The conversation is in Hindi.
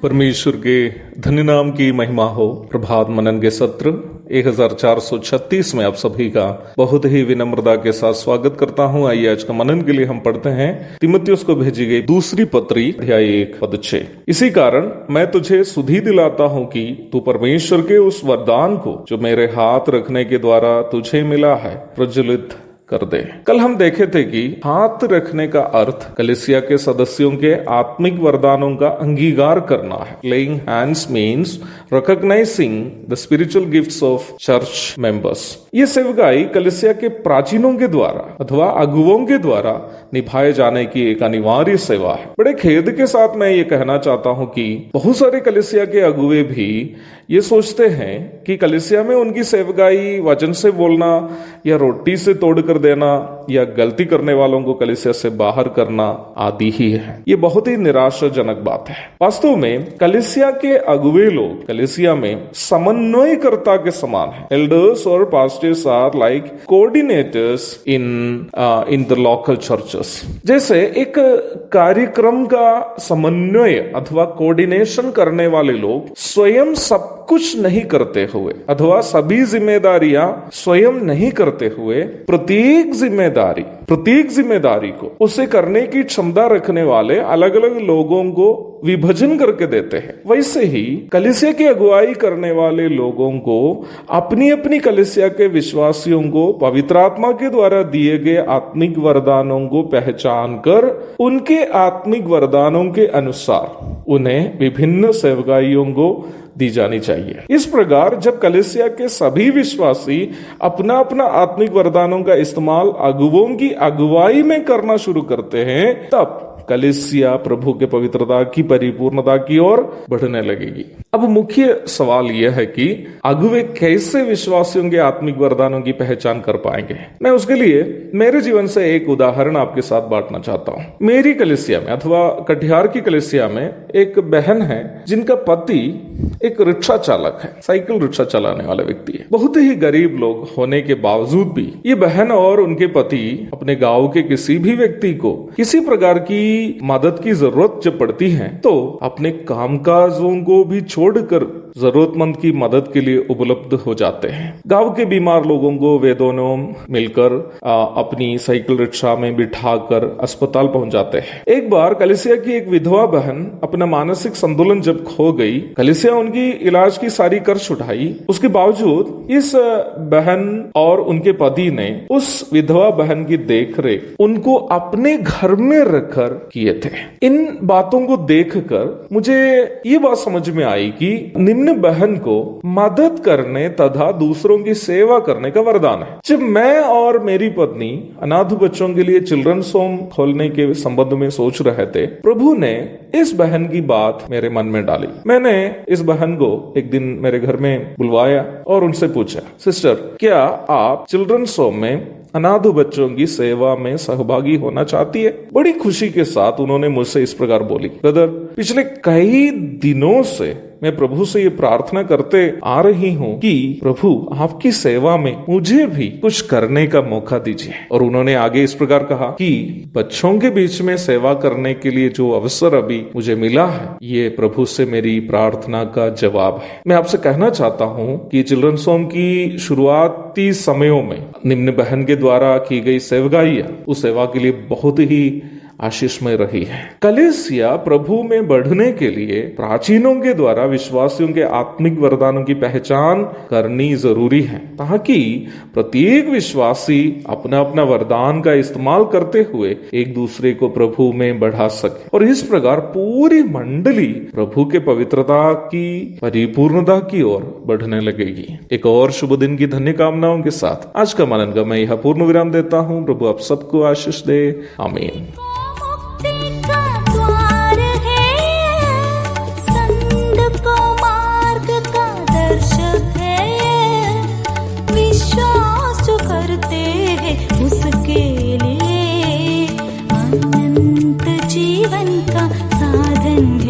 परमेश्वर के धन्य नाम की महिमा हो। प्रभात मनन के सत्र 1436 में आप सभी का बहुत ही विनम्रता के साथ स्वागत करता हूं। आइए आज का मनन के लिए हम पढ़ते हैं तीमुथियुस को भेजी गई दूसरी पत्री अध्याय 1 पद 6। इसी कारण मैं तुझे सुधि दिलाता हूं कि तू परमेश्वर के उस वरदान को जो मेरे हाथ रखने के द्वारा तुझे मिला है प्रज्वलित कर दे। कल हम देखे थे कि हाथ रखने का अर्थ कलीसिया के सदस्यों के आत्मिक वरदानों का अंगीकार करना है। Laying hands means recognising the spiritual gifts of church members. ये सेवकाई कलीसिया के प्राचीनों के द्वारा अथवा अगुवों के द्वारा निभाए जाने की एक अनिवार्य सेवा है। बड़े खेद के साथ मैं ये कहना चाहता हूं कि बहुत सारे कलीसिया के अगुवे भी ये सोचते हैं कि कलीसिया में उनकी सेवकाई वचन से बोलना या रोटी से तोड़कर देना या गलती करने वालों को कलीसिया से बाहर करना आदि ही है। ये बहुत ही निराशाजनक बात है। वास्तव में कलीसिया के अगुवे लोग कलीसिया में समन्वयकर्ता के समान है। एल्डर्स और pastors are like coordinators in the local churches. जैसे एक कार्यक्रम का समन्वय अथवा कोऑर्डिनेशन करने वाले लोग स्वयं सब कुछ नहीं करते हुए अथवा सभी जिम्मेदारियां स्वयं नहीं करते हुए प्रत्येक जिम्मेदारी को उसे करने की क्षमता रखने वाले अलग अलग लोगों को विभाजन करके देते हैं। वैसे ही कलीसिया की अगुवाई करने वाले लोगों को अपनी अपनी कलीसिया के विश्वासियों को पवित्र आत्मा के द्वारा दिए गए आत्मिक वरदानों को पहचान कर उनके आत्मिक वरदानों के अनुसार उन्हें विभिन्न सेवकाइयों को दी जानी चाहिए। इस प्रकार जब कलीसिया के सभी विश्वासी अपना अपना आत्मिक वरदानों का इस्तेमाल अगुवों की अगुवाई में करना शुरू करते हैं, तब कलीसिया प्रभु के पवित्रता की परिपूर्णता की ओर बढ़ने लगेगी। अब मुख्य सवाल यह है कि अगुवे कैसे विश्वासियों के आत्मिक वरदानों की पहचान कर पाएंगे। मैं उसके लिए मेरे जीवन से एक उदाहरण आपके साथ बांटना चाहता हूँ। मेरी कलीसिया में अथवा कटिहार की कलीसिया में एक बहन है जिनका पति एक रिक्शा चालक है, साइकिल रिक्शा चलाने वाला व्यक्ति है। बहुत ही गरीब लोग होने के बावजूद भी ये बहन और उनके पति अपने गांव के किसी भी व्यक्ति को किसी प्रकार की मदद की जरूरत जब पड़ती है तो अपने कामकाजों को भी छोड़कर जरूरतमंद की मदद के लिए उपलब्ध हो जाते हैं। गांव के बीमार लोगों को वे दोनों मिलकर अपनी साइकिल रिक्शा में बिठाकर अस्पताल पहुंच जाते हैं। एक बार कलीसिया की एक विधवा बहन अपना मानसिक संतुलन जब खो गई, कलीसिया उनकी इलाज की सारी खर्च उठाई। उसके बावजूद इस बहन और उनके पति ने उस विधवा बहन की देखरेख उनको अपने घर में रखकर किए थे। इन बातों को देखकर मुझे ये बात समझ में आई कि निम्न बहन को मदद करने तथा दूसरों की सेवा करने का वरदान है। जब मैं और मेरी पत्नी अनाथ बच्चों के लिए चिल्ड्रंस होम खोलने के संबंध में सोच रहे थे, प्रभु ने इस बहन की बात मेरे मन में डाली। मैंने इस बहन को एक दिन मेरे घर में बुलवाया और उनसे पूछा, सिस्टर, क्या आप चिल्ड्रंस होम में अनाथ बच्चों की सेवा में सहभागी होना चाहती है? बड़ी खुशी के साथ उन्होंने मुझसे इस प्रकार बोली, ब्रदर, पिछले कई दिनों से मैं प्रभु से ये प्रार्थना करते आ रही हूँ कि प्रभु आपकी सेवा में मुझे भी कुछ करने का मौका दीजिए। और उन्होंने आगे इस प्रकार कहा कि बच्चों के बीच में सेवा करने के लिए जो अवसर अभी मुझे मिला है, ये प्रभु से मेरी प्रार्थना का जवाब है। मैं आपसे कहना चाहता हूँ कि चिल्ड्रंस होम की शुरुआती समयों में निम्न बहन के द्वारा की गई सेवकाइयां उस सेवा के लिए बहुत ही आशीषमय रही है। कलीसिया प्रभु में बढ़ने के लिए प्राचीनों के द्वारा विश्वासियों के आत्मिक वरदानों की पहचान करनी जरूरी है, ताकि प्रत्येक विश्वासी अपना अपना वरदान का इस्तेमाल करते हुए एक दूसरे को प्रभु में बढ़ा सके और इस प्रकार पूरी मंडली प्रभु के पवित्रता की परिपूर्णता की ओर बढ़ने लगेगी। एक और शुभ दिन की धन्य कामनाओं के साथ आज का मनन का मैं यह पूर्ण विराम देता हूँ। प्रभु आप सबको आशीष दे। आमीन। उसके लिए अनंत जीवन का साधन